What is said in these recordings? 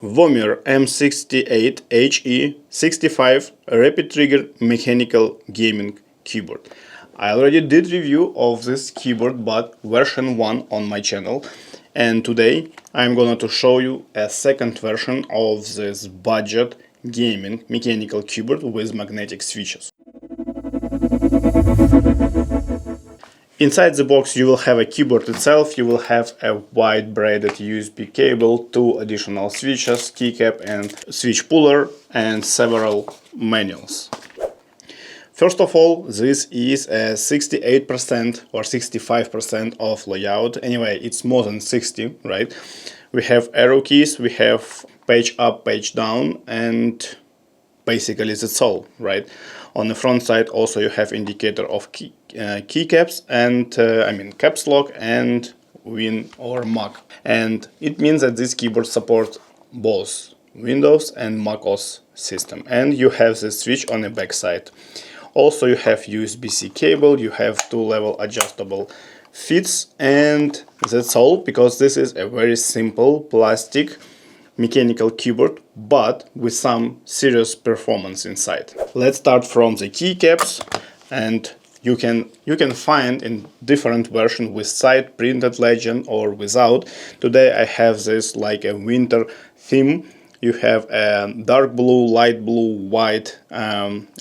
Womier M68 HE65 Rapid Trigger Mechanical Gaming Keyboard. I already did review of this keyboard, but version 1 on my channel, and today I'm going to show you a second version of this budget gaming mechanical keyboard with magnetic switches. Inside the box you will have a keyboard itself, you will have a white braided USB cable, 2 additional switches, keycap and switch puller, and several manuals. First of all, this is a 68% or 65% of layout. Anyway, it's more than 60, right? We have arrow keys, we have page up, page down, and basically that's all, right? On the front side also you have indicator of keycaps and caps lock and Win or Mac. And it means that this keyboard supports both Windows and Mac OS system. And you have the switch on the back side. Also you have USB-C cable, you have 2-level adjustable fits, and that's all, because this is a very simple plastic mechanical keyboard, but with some serious performance inside. Let's start from the keycaps, and you can find in different version with side printed legend or without. Today I have this like a winter theme. You have a dark blue, light blue, white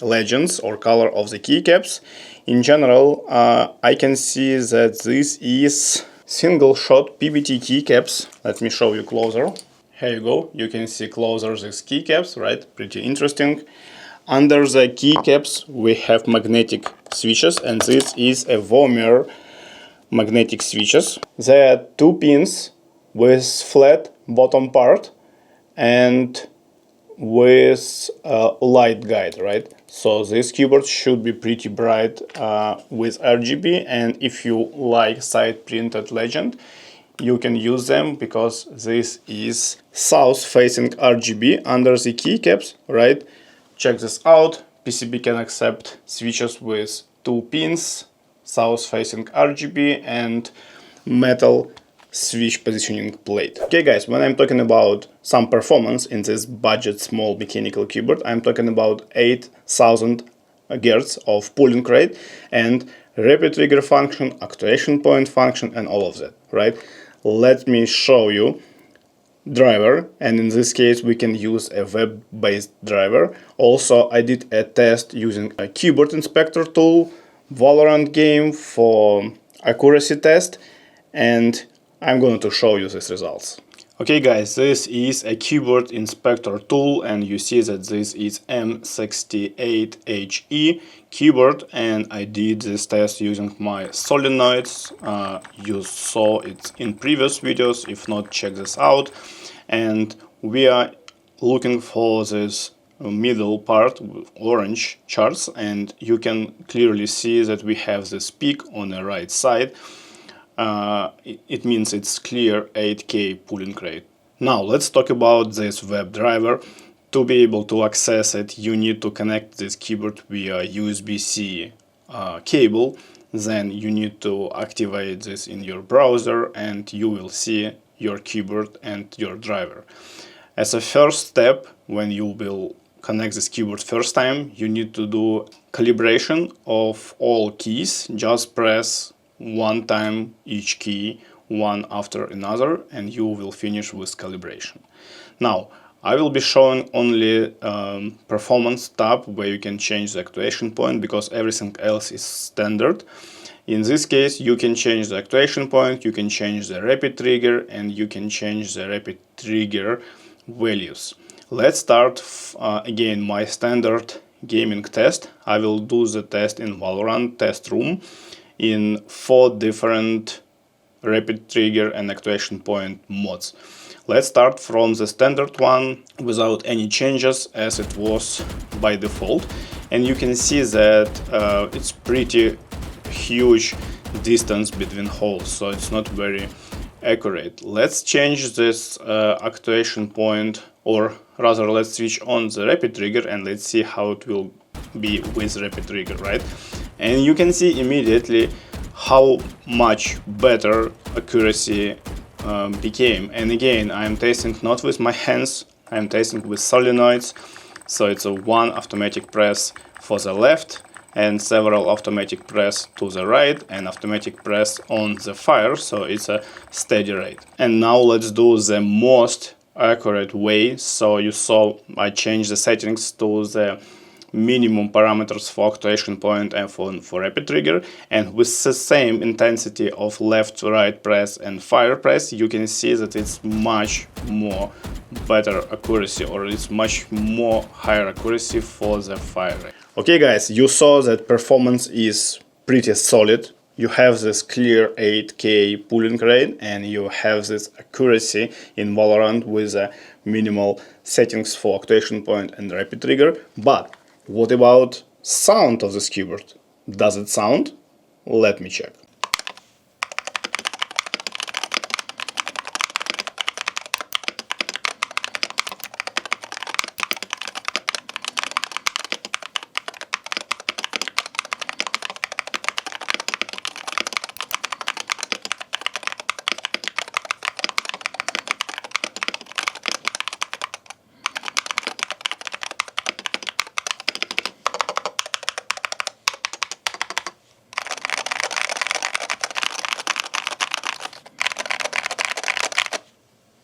legends or color of the keycaps. In general, I can see that this is single shot PBT keycaps. Let me show you closer. Here you go, you can see closer these keycaps, right? Pretty interesting. Under the keycaps we have magnetic switches, and this is a Womier magnetic switches. There are 2 pins with flat bottom part and with a light guide, right? So this keyboard should be pretty bright with RGB, and if you like side printed legend, you can use them, because this is south facing RGB under the keycaps, right? Check this out. PCB can accept switches with 2 pins, south facing RGB and metal switch positioning plate. Okay guys, when I'm talking about some performance in this budget small mechanical keyboard, I'm talking about 8000 Hz of pulling rate and rapid trigger function, actuation point function, and all of that, right? Let me show you driver, and in this case we can use a web-based driver. Also I did a test using a keyboard inspector tool, Valorant game for accuracy test, and I'm going to show you these results. Okay guys, this is a keyboard inspector tool, and you see that this is M68 HE keyboard, and I did this test using my solenoids. You saw it in previous videos, if not, check this out. And we are looking for this middle part with orange charts, and you can clearly see that we have this peak on the right side. It means it's clear 8K pulling rate. Now let's talk about this web driver. To be able to access it, you need to connect this keyboard via USB-C cable. Then you need to activate this in your browser, and you will see your keyboard and your driver. As a first step, when you will connect this keyboard first time, you need to do calibration of all keys. Just press 1 time each key, one after another, and you will finish with calibration. Now I will be showing only performance tab, where you can change the actuation point, because everything else is standard. In this case you can change the actuation point, you can change the rapid trigger, and you can change the rapid trigger values. Let's start again my standard gaming test. I will do the test in Valorant test room in 4 different rapid trigger and actuation point modes. Let's start from the standard one without any changes, as it was by default, and you can see that it's pretty huge distance between holes, so it's not very accurate. Let's change this actuation point, or rather let's switch on the rapid trigger and let's see how it will be with rapid trigger, right? And you can see immediately how much better accuracy became. And again, I am testing not with my hands, I am testing with solenoids. So it's a one automatic press for the left and several automatic press to the right and automatic press on the fire, so it's a steady rate. And now let's do the most accurate way. So you saw I changed the settings to the minimum parameters for actuation point and for rapid trigger, and with the same intensity of left, right press and fire press, you can see that it's much more better accuracy, or it's much more higher accuracy for the fire rate. Okay guys, you saw that performance is pretty solid. You have this clear 8K pulling rate and you have this accuracy in Valorant with minimal settings for actuation point and rapid trigger. But what about sound of this keyboard? Does it sound? Let me check.